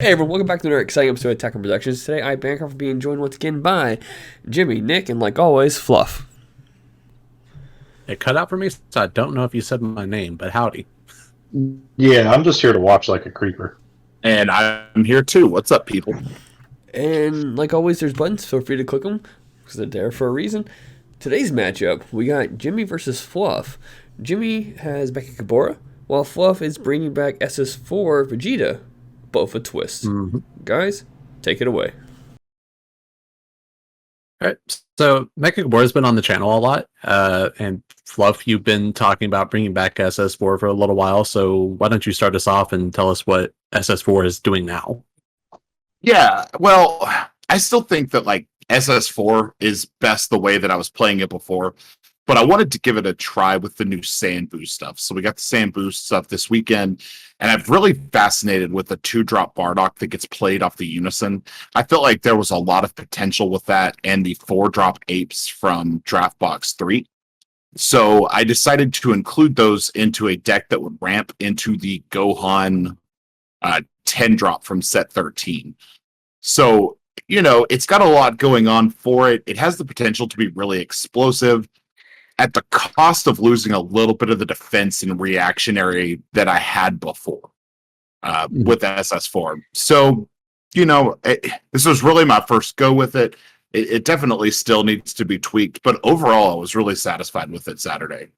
Hey everyone, welcome back to another exciting episode of Attack on Productions. Today I, Bancroft, will be joined once again by Jimmy, Nick, and like always, Fluff. It cut out for me, so I don't know if you said my name, but howdy. Yeah, I'm just here to watch like a creeper. And I'm here too. What's up, people? And like always, there's buttons. Feel free to click them because they're there for a reason. Today's matchup, we got Jimmy versus Fluff. Jimmy has Mechikabura, while Fluff is bringing back SS4 Vegeta. Both a twist. Mhm. Guys, take it away. All right, so Mechikabura's been on the channel a lot, and Fluff, you've been talking about bringing back SS4 for a little while, so why don't you start us off and tell us what SS4 is doing now? Yeah, well, I still think that like SS4 is best the way that I was playing it before, but I wanted to give it a try with the new sand boost stuff. So we got the sand boost stuff this weekend, and I've really fascinated with the 2-drop Bardock that gets played off the Unison. I felt like there was a lot of potential with that and the 4-drop apes from Draft Box 3. So I decided to include those into a deck that would ramp into the Gohan 10 drop from set 13. So, it's got a lot going on for it. It has the potential to be really explosive at the cost of losing a little bit of the defense and reactionary that I had before with SS4. So, this was really my first go with it. It definitely still needs to be tweaked, but overall, I was really satisfied with it Saturday.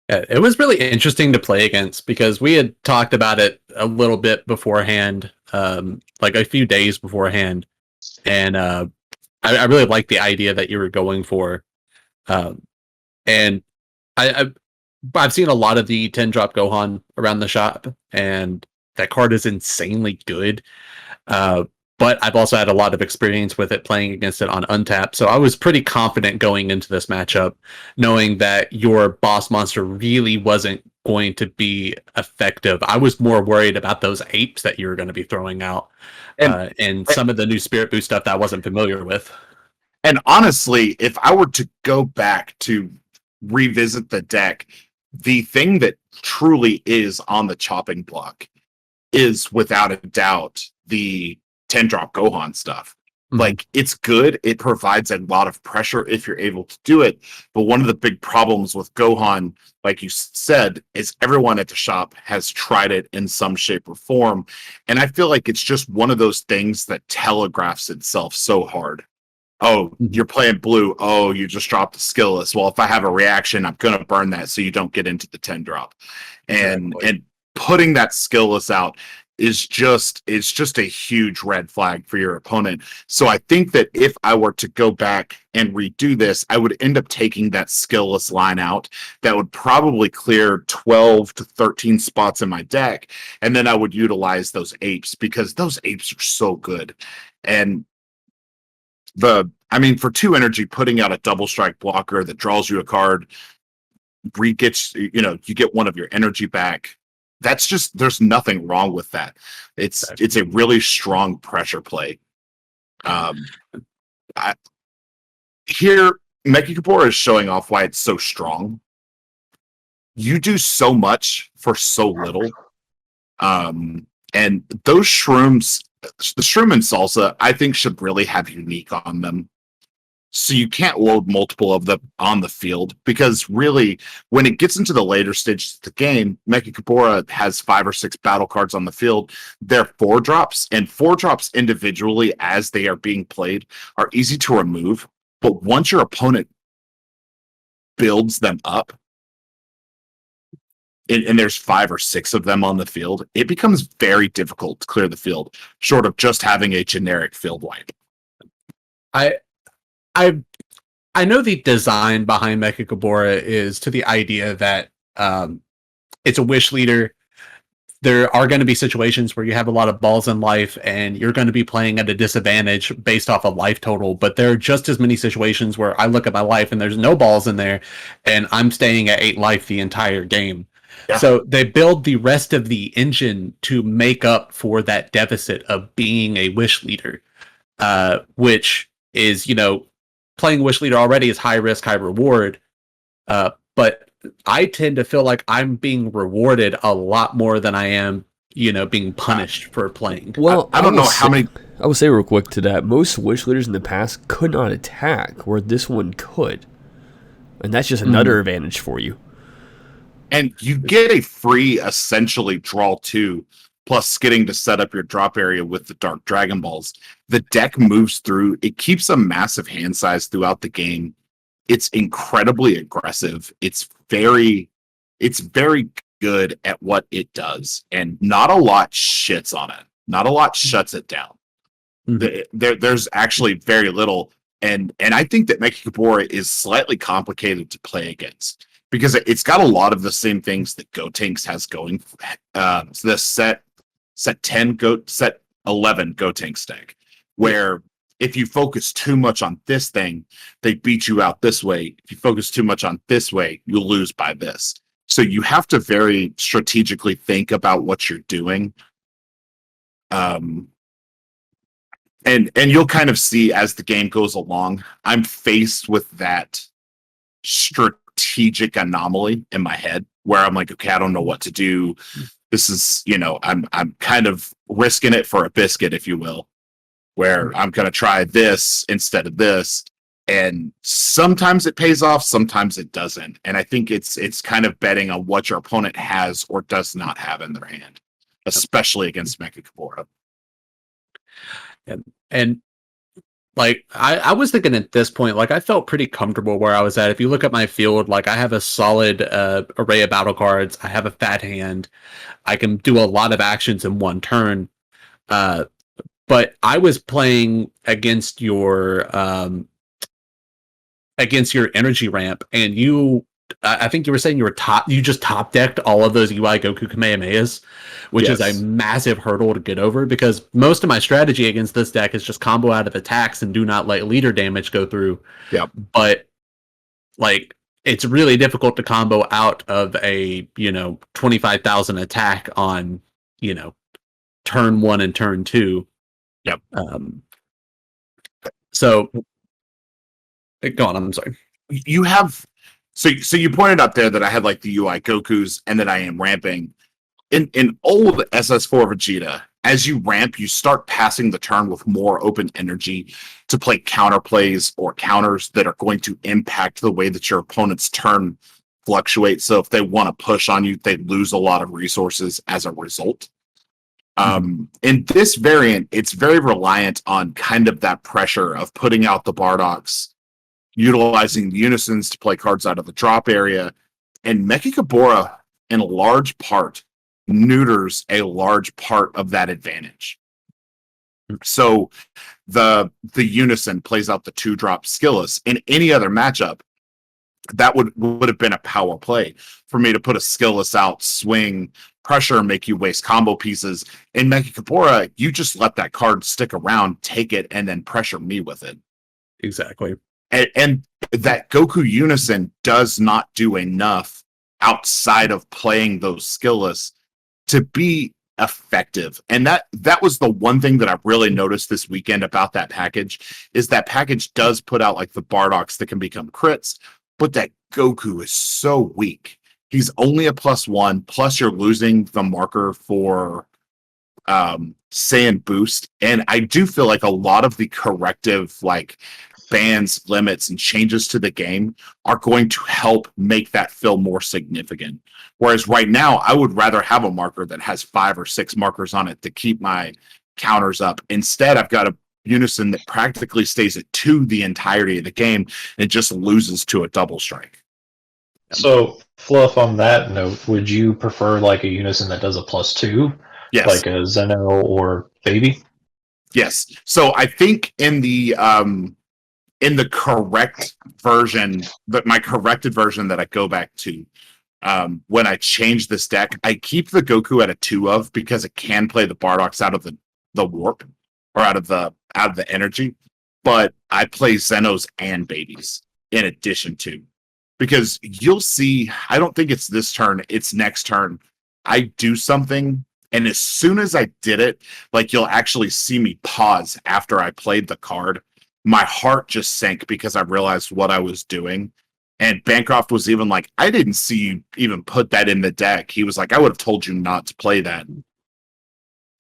Yeah, it was really interesting to play against because we had talked about it a little bit beforehand, like a few days beforehand, and I really liked the idea that you were going for. And I've seen a lot of the 10 drop Gohan around the shop, and that card is insanely good. But I've also had a lot of experience with it playing against it on Untap, so I was pretty confident going into this matchup, knowing that your boss monster really wasn't going to be effective. I was more worried about those apes that you were going to be throwing out, And and some of the new Spirit Boost stuff that I wasn't familiar with. and honestly, if I were to go back to revisit the deck, the thing that truly is on the chopping block is without a doubt the 10 drop Gohan stuff. Mhm. Like, it's good. It provides a lot of pressure if you're able to do it. But one of the big problems with Gohan, like you said, is everyone at the shop has tried it in some shape or form. And I feel like it's just one of those things that telegraphs itself so hard. Oh, Mhm. you're playing blue. Oh, you just dropped the skillless. Well, if I have a reaction, I'm going to burn that so you don't get into the 10 drop. And Exactly. and putting that skillless out is just a huge red flag for your opponent. So I think that if I were to go back and redo this, I would end up taking that skillless line out. That would probably clear 12 to 13 spots in my deck, and then I would utilize those apes because those apes are so good. And for 2 energy, putting out a double strike blocker that draws you a card, gets you get one of your energy back. That's just There's nothing wrong with that. It's a really strong pressure play. Um, I, Here, Mechikabura is showing off why it's so strong. You do so much for so little. And those shrooms, the shroom and salsa, I think should really have unique on them. So you can't load multiple of them on the field because really, when it gets into the later stages of the game, Mechikabura has 5 or 6 battle cards on the field. They're 4 drops, and 4 drops individually as they are being played are easy to remove. But once your opponent builds them up, and there's 5 or 6 of them on the field, it becomes very difficult to clear the field, short of just having a generic field wipe. I I I know the design behind Mechikabura is to the idea that it's a wish leader. There are going to be situations where you have a lot of balls in life and you're going to be playing at a disadvantage based off of life total. But there are just as many situations where I look at my life and there's no balls in there and I'm staying at 8 life the entire game. Yeah. So they build the rest of the engine to make up for that deficit of being a wish leader, which is, playing wish leader already is high risk, high reward. But I tend to feel like I'm being rewarded a lot more than I am being punished for playing. Well, I don't know how many. I will say real quick to that, most Wish leaders in the past could not attack, where this one could. And that's just another advantage for you. And you get a free, essentially, draw 2, plus getting to set up your drop area with the Dark Dragon Balls. The deck moves through. It keeps a massive hand size throughout the game. It's incredibly aggressive. It's very good at what it does. And not a lot shits on it. Not a lot shuts it down. There's actually very little. And I think that Mechikabura is slightly complicated to play against because it's got a lot of the same things that Gotenks has going. The set 11 Gotenks deck, where if you focus too much on this thing, they beat you out this way. If you focus too much on this way, you'll lose by this. So you have to very strategically think about what you're doing. And you'll kind of see as the game goes along, I'm faced with that strategic anomaly in my head where I'm like, okay, I don't know what to do. This is, I'm kind of risking it for a biscuit, if you will, where I'm going to try this instead of this. And sometimes it pays off, sometimes it doesn't. And I think it's kind of betting on what your opponent has or does not have in their hand, especially against Mechikabura. And like I was thinking at this point, like I felt pretty comfortable where I was at. If you look at my field, like I have a solid array of battle cards. I have a fat hand. I can do a lot of actions in one turn. But I was playing against your energy ramp, and I think you were saying you just top decked all of those UI Goku Kamehamehas, which is a massive hurdle to get over because most of my strategy against this deck is just combo out of attacks and do not let leader damage go through. Yeah. But like it's really difficult to combo out of a 25,000 attack on turn 1 and turn 2. Yep. So go on, I'm sorry. You have so you pointed out there that I had like the UI Gokus and that I am ramping. In old SS4 Vegeta, as you ramp, you start passing the turn with more open energy to play counter plays or counters that are going to impact the way that your opponent's turn fluctuates. So if they want to push on you, they lose a lot of resources as a result. In this variant, it's very reliant on kind of that pressure of putting out the Bardoks, utilizing the Unisons to play cards out of the drop area, and Mechikabura, in a large part, neuters a large part of that advantage. So the Unison plays out the 2-drop Skillus. In any other matchup, that would have been a power play for me to put a Skillus out, swing, pressure, make you waste combo pieces. In Mechikabura, you just let that card stick around, take it, and then pressure me with it. Exactly. And that Goku Unison does not do enough outside of playing those Skillus to be effective. And that was the one thing that I really noticed this weekend about that package is that package does put out like the Bardoks that can become crits, but that Goku is so weak. He's only a +1, plus you're losing the marker for Saiyan Boost. And I do feel like a lot of the corrective like bans, limits, and changes to the game are going to help make that feel more significant. Whereas right now, I would rather have a marker that has 5 or 6 markers on it to keep my counters up. Instead, I've got a Unison that practically stays at 2 the entirety of the game and just loses to a double strike. So, Fluff, on that note, would you prefer like a Unison that does a +2? Yes. Like a Zeno or Baby? Yes. So I think in the correct version, but my corrected version that I go back to, when I change this deck, I keep the Goku at a 2 of because it can play the Bardoks out of the warp or out of the energy, but I play Zenos and Babies in addition to, because you'll see, I don't think it's this turn, it's next turn, I do something, and as soon as I did it, like you'll actually see me pause after I played the card. My heart just sank because I realized what I was doing. And Bancroft was even like, I didn't see you even put that in the deck. He was like, I would have told you not to play that.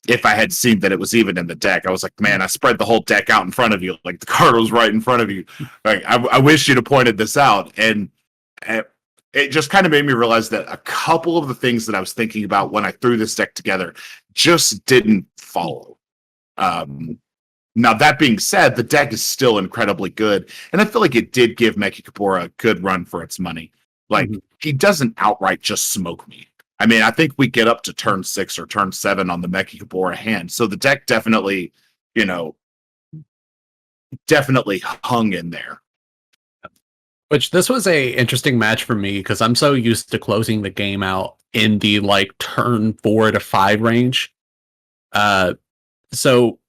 if I had seen that it was even in the deck. I was like, man, I spread the whole deck out in front of you. Like the card was right in front of you. Like I wish you'd have pointed this out. And it just kind of made me realize that a couple of the things that I was thinking about when I threw this deck together just didn't follow. Now, that being said, the deck is still incredibly good. And I feel like it did give Mechikabura a good run for its money. Like, he doesn't outright just smoke me. I mean, I think we get up to turn 6 or turn 7 on the Mechikabura hand. So the deck definitely, definitely hung in there. Which this was a interesting match for me because I'm so used to closing the game out in the like turn 4 to 5 range. So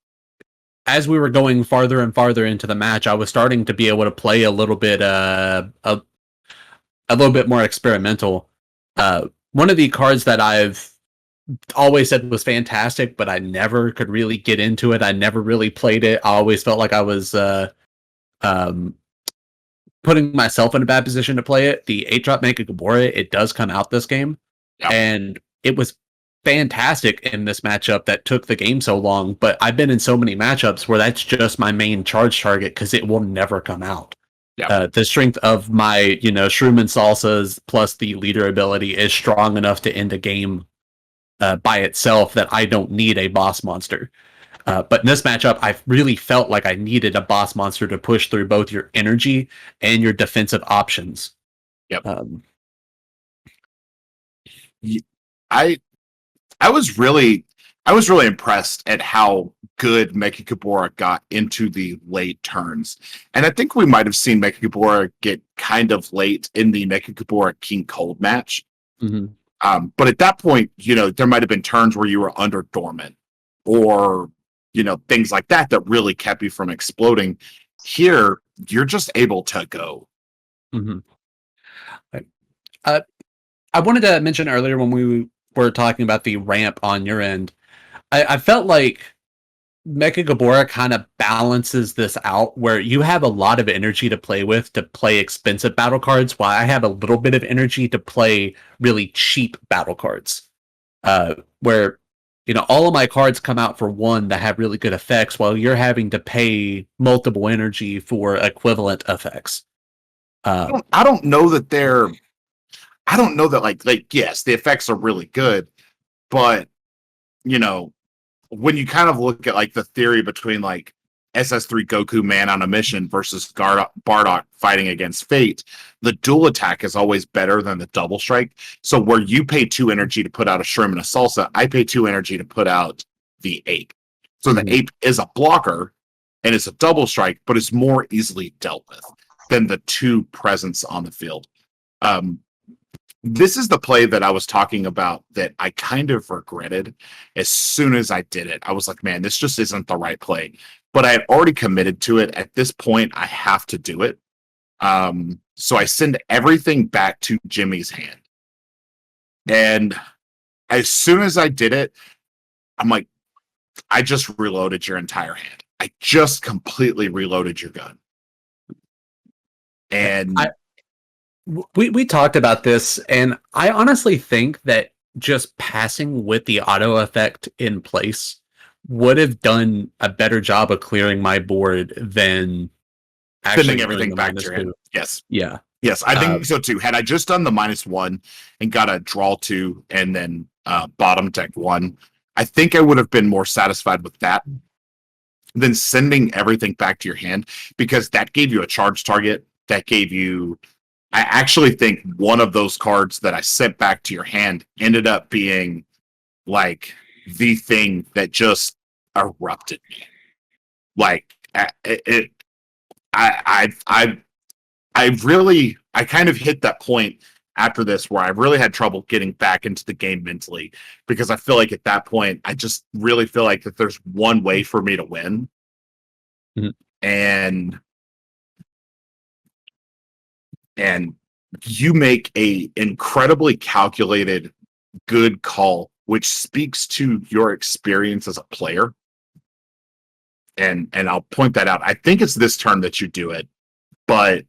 as we were going farther and farther into the match, I was starting to be able to play a little bit more experimental. One of the cards that I've always said was fantastic, but I never could really get into it. I never really played it. I always felt like I was putting myself in a bad position to play it. The 8-drop Mechikabura, it does come out this game. Yep. And it was fantastic in this matchup that took the game so long, but I've been in so many matchups where that's just my main charge target because it will never come out. Yep. The strength of my, Shroom and Salsas plus the leader ability is strong enough to end a game by itself that I don't need a boss monster. But in this matchup, I really felt like I needed a boss monster to push through both your energy and your defensive options. Yep. I was really impressed at how good Mechikabura got into the late turns. And I think we might have seen Mechikabura get kind of late in the Mechikabura King Cold match. Mm-hmm. But at that point, there might have been turns where you were under dormant or, things like that really kept you from exploding. Here, you're just able to go. Mm-hmm. I wanted to mention earlier when we were talking about the ramp on your end, I felt like Mechikabura kind of balances this out where you have a lot of energy to play with to play expensive battle cards, while I have a little bit of energy to play really cheap battle cards. Where, all of my cards come out for one that have really good effects while you're having to pay multiple energy for equivalent effects. I don't know that like yes, the effects are really good, but when you kind of look at like the theory between like SS3 Goku Man on a mission versus Bardock fighting against Fate, the dual attack is always better than the double strike. So where you pay 2 energy to put out a Shroom and a Salsa, I pay 2 energy to put out the Ape. So the Ape is a blocker and it's a double strike, but it's more easily dealt with than the 2 presence on the field. This is the play that I was talking about that I kind of regretted as soon as I did it. I was like, man, this just isn't the right play. But I had already committed to it. At this point, I have to do it. So I send everything back to Jimmy's hand. And as soon as I did it, I'm like, I just reloaded your entire hand. I just completely reloaded your gun. And we talked about this, and I honestly think that just passing with the auto effect in place would have done a better job of clearing my board than actually sending everything back to your hand. Yes. Yeah. Yes, I think so too. Had I just done the -1 and got a draw 2 and then bottom deck 1, I think I would have been more satisfied with that than sending everything back to your hand, because that gave you a charge target. That gave you, I actually think one of those cards that I sent back to your hand ended up being like the thing that just erupted me. Like I kind of hit that point after this where I really had trouble getting back into the game mentally, because I feel like at that point I just really feel like that there's one way for me to win. Mm-hmm. And you make a incredibly calculated, good call, which speaks to your experience as a player. And I'll point that out. I think it's this turn that you do it, but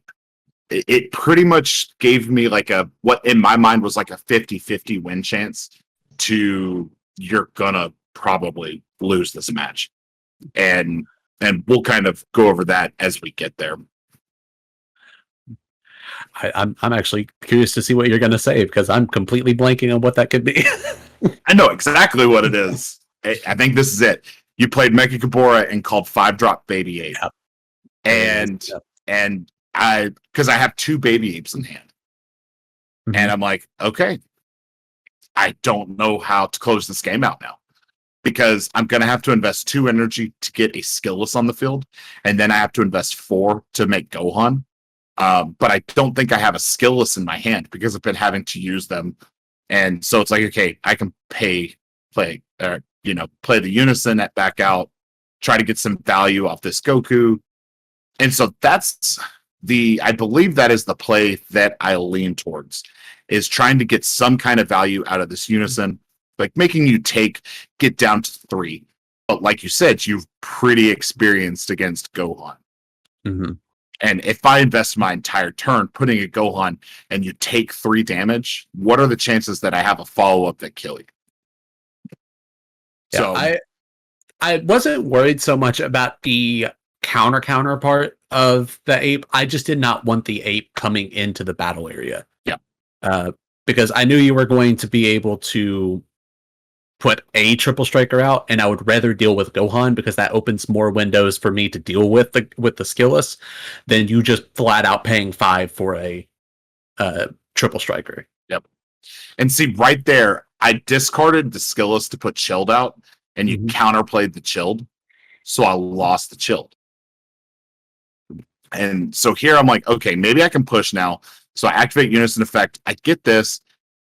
it pretty much gave me like what in my mind was like a 50-50 win chance to you're gonna probably lose this match. And we'll kind of go over that as we get there. I'm actually curious to see what you're going to say, because I'm completely blanking on what that could be. I know exactly what it is. I think this is it. You played Mechikabura and called 5-drop Baby Ape. Yep. And because I have 2 Baby Apes in hand. Mm-hmm. And I'm like, okay, I don't know how to close this game out now, because I'm going to have to invest 2 energy to get a skillless on the field. And then I have to invest 4 to make Gohan. But I don't think I have a skillless in my hand because I've been having to use them. And so it's like, okay, I can play the Unison at back out, try to get some value off this Goku. And so I believe that is the play that I lean towards, is trying to get some kind of value out of this Unison, like making you get down to 3. But like you said, you've pretty experienced against Gohan. Mm-hmm. And if I invest my entire turn putting a Gohan and you take 3 damage, what are the chances that I have a follow-up that kill you? Yeah, So I wasn't worried so much about the counter part of the ape. I just did not want the ape coming into the battle area. Yeah. Because I knew you were going to be able to put a triple striker out, and I would rather deal with Gohan because that opens more windows for me to deal with the skillless than you just flat out paying 5 for a triple striker. Yep. And see, right there, I discarded the skillless to put chilled out, and you counterplayed the chilled, so I lost the chilled. And so here I'm like, okay, maybe I can push now. So I activate Unison Effect. I get this.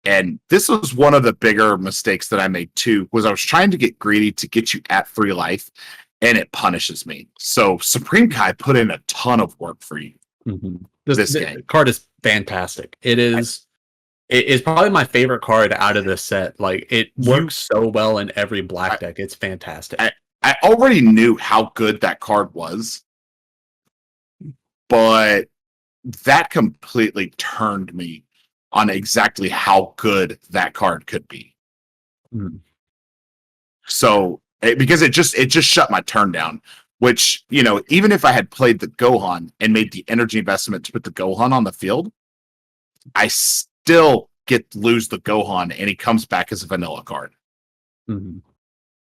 And this was one of the bigger mistakes that I made too, was I was trying to get greedy to get you at 3 life, and it punishes me. So Supreme Kai put in a ton of work for you. Mm-hmm. This game card is fantastic. It is probably my favorite card out of this set. Like, it works so well in every black deck. It's fantastic. I already knew how good that card was, but that completely turned me on exactly how good that card could be. Mm. So, because it just shut my turn down, which, even if I had played the Gohan and made the energy investment to put the Gohan on the field, I still lose the Gohan and he comes back as a vanilla card. Mm-hmm.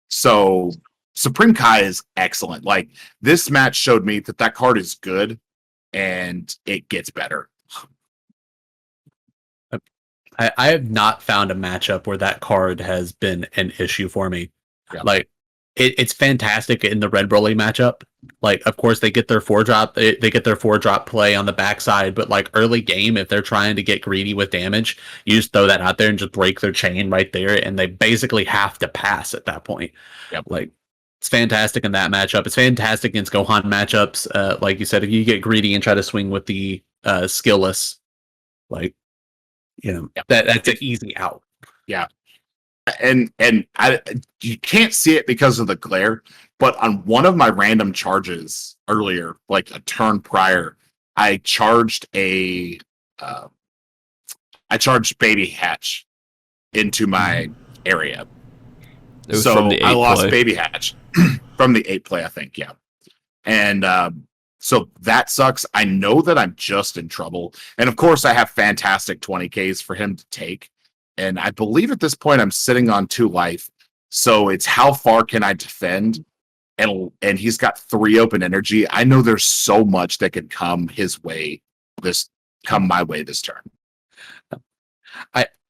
So Supreme Kai is excellent. Like, this match showed me that card is good and it gets better. I have not found a matchup where that card has been an issue for me. Yeah. Like, it's fantastic in the Red Broly matchup. Like, of course, they get their 4-drop. They get their 4-drop play on the backside, but like early game, if they're trying to get greedy with damage, you just throw that out there and just break their chain right there, and they basically have to pass at that point. Yep. Like, it's fantastic in that matchup. It's fantastic against Gohan matchups. Like you said, if you get greedy and try to swing with the skillless, like, that's an easy out. Yeah. And you can't see it because of the glare, but on one of my random charges earlier, like a turn prior, I charged Baby Hatch into my area. It was so from the I lost play. Baby Hatch from the 8 play, I think. Yeah. And so that sucks. I know that I'm just in trouble. And of course, I have fantastic 20Ks for him to take. And I believe at this point I'm sitting on 2 life. So it's how far can I defend? And he's got 3 open energy. I know there's so much that could come my way this turn.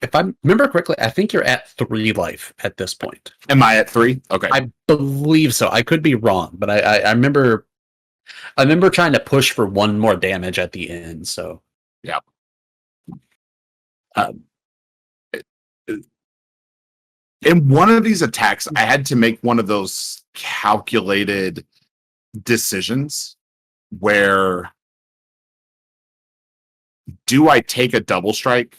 If I remember correctly, I think you're at 3 life at this point. Am I at 3? Okay. I believe so. I could be wrong, but I remember trying to push for 1 more damage at the end. So yeah. In one of these attacks, I had to make one of those calculated decisions where, do I take a double strike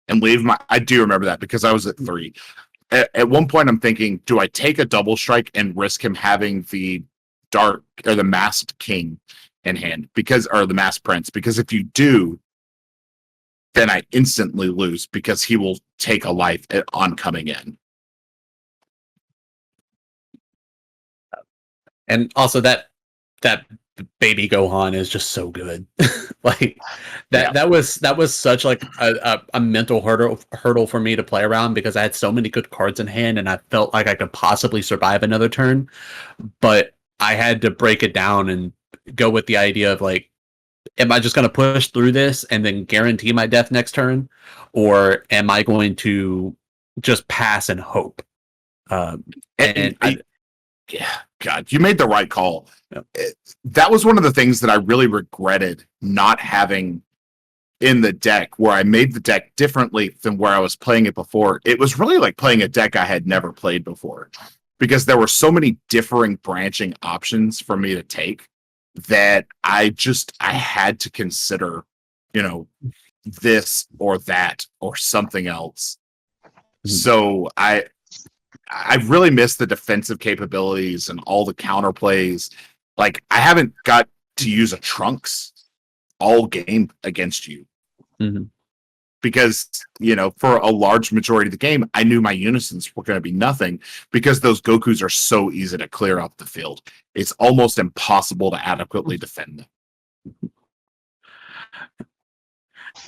and leave I do remember that because I was at 3. At one point, I'm thinking, do I take a double strike and risk him having the dark or the masked king in hand or the masked prince? Because if you do, then I instantly lose because he will take a life on coming in. And also that baby Gohan is just so good. Like that was such like a mental hurdle for me to play around because I had so many good cards in hand and I felt like I could possibly survive another turn, but I had to break it down and go with the idea of like, am I just going to push through this and then guarantee my death next turn, or am I going to just pass and hope? Yeah, God, you made the right call. Yep. That was one of the things that I really regretted not having in the deck, where I made the deck differently than where I was playing it before. It was really like playing a deck I had never played before, because there were so many differing branching options for me to take that I had to consider, this or that or something else. So I really miss the defensive capabilities and all the counterplays. Like, I haven't got to use a Trunks all game against you. Mm-hmm. Because, for a large majority of the game, I knew my unisons were going to be nothing because those Gokus are so easy to clear off the field. It's almost impossible to adequately defend them.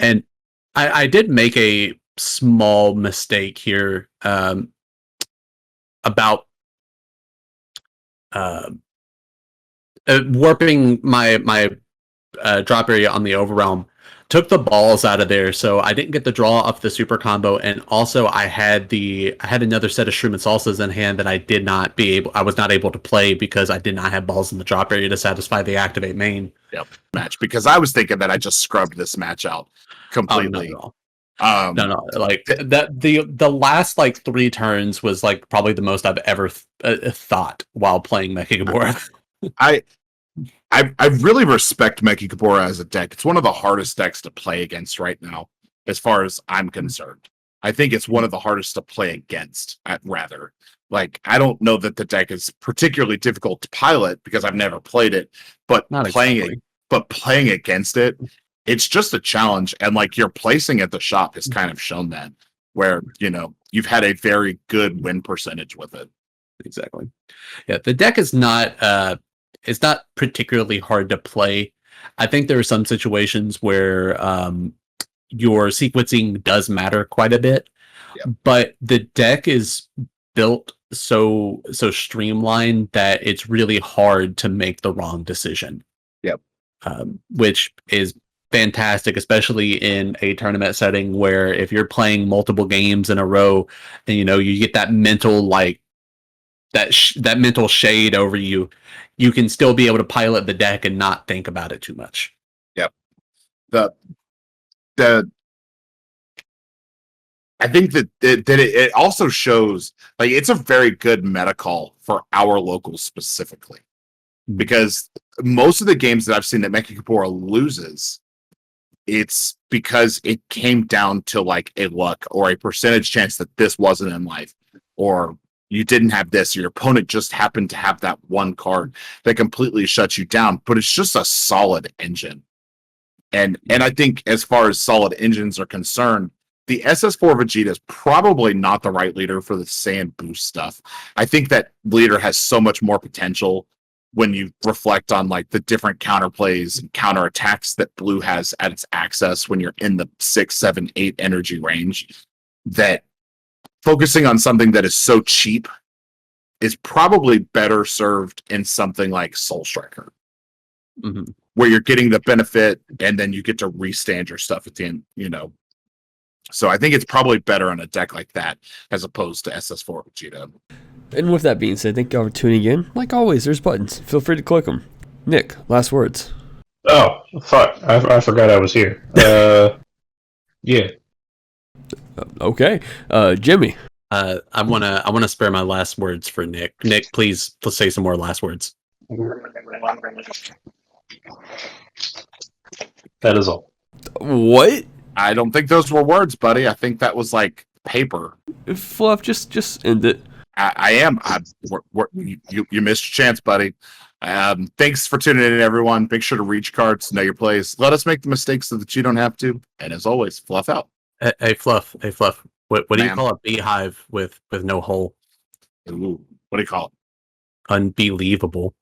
And I did make a small mistake here about warping my drop area on the Overrealm. Took the balls out of there, so I didn't get the draw off the super combo, and also I had another set of Shroom and Salsas in hand that I was not able to play because I did not have balls in the drop area to satisfy the activate main. Yep, match, because I was thinking that I just scrubbed this match out completely. Not at all. No, like that. The last like 3 turns was like probably the most I've ever thought while playing Mechikabura. I really respect Mechikabura as a deck. It's one of the hardest decks to play against right now, as far as I'm concerned. I think it's one of the hardest to play against, rather. Like, I don't know that the deck is particularly difficult to pilot because I've never played it, but playing against it, it's just a challenge. And like, your placing at the shop has kind of shown that, where, you've had a very good win percentage with it. Exactly. Yeah, the deck is not it's not particularly hard to play. I think there are some situations where your sequencing does matter quite a bit, but the deck is built so streamlined that it's really hard to make the wrong decision. Yep. Which is fantastic, especially in a tournament setting where if you're playing multiple games in a row and you get that mental like that mental shade over you, you can still be able to pilot the deck and not think about it too much. Yep. I think that it also shows like it's a very good meta call for our locals specifically, because most of the games that I've seen that Mechikabura loses, it's because it came down to like a luck or a percentage chance that this wasn't in life, or you didn't have this, or your opponent just happened to have that one card that completely shuts you down. But it's just a solid engine. And I think as far as solid engines are concerned, the SS4 Vegeta is probably not the right leader for the sand boost stuff. I think that leader has so much more potential when you reflect on like the different counterplays and counterattacks that blue has at its access when you're in the 6, 7, 8 energy range, that focusing on something that is so cheap is probably better served in something like Soul Striker, where you're getting the benefit and then you get to restand your stuff at the end, So I think it's probably better on a deck like that as opposed to SS4 Vegeta. And with that being said, thank y'all for tuning in. Like always, there's buttons. Feel free to click them. Nick, last words. Oh, fuck. I forgot I was here. Yeah. Okay. Jimmy. I wanna spare my last words for Nick. Nick, please say some more last words. That is all. What? I don't think those were words, buddy. I think that was like paper. Fluff, just end it. I am. You missed your chance, buddy. Thanks for tuning in, everyone. Make sure to reach cards, know your plays. Let us make the mistakes so that you don't have to. And as always, fluff out. Hey, Fluff. What do you call a beehive with no hole? Ooh, what do you call it? Unbelievable.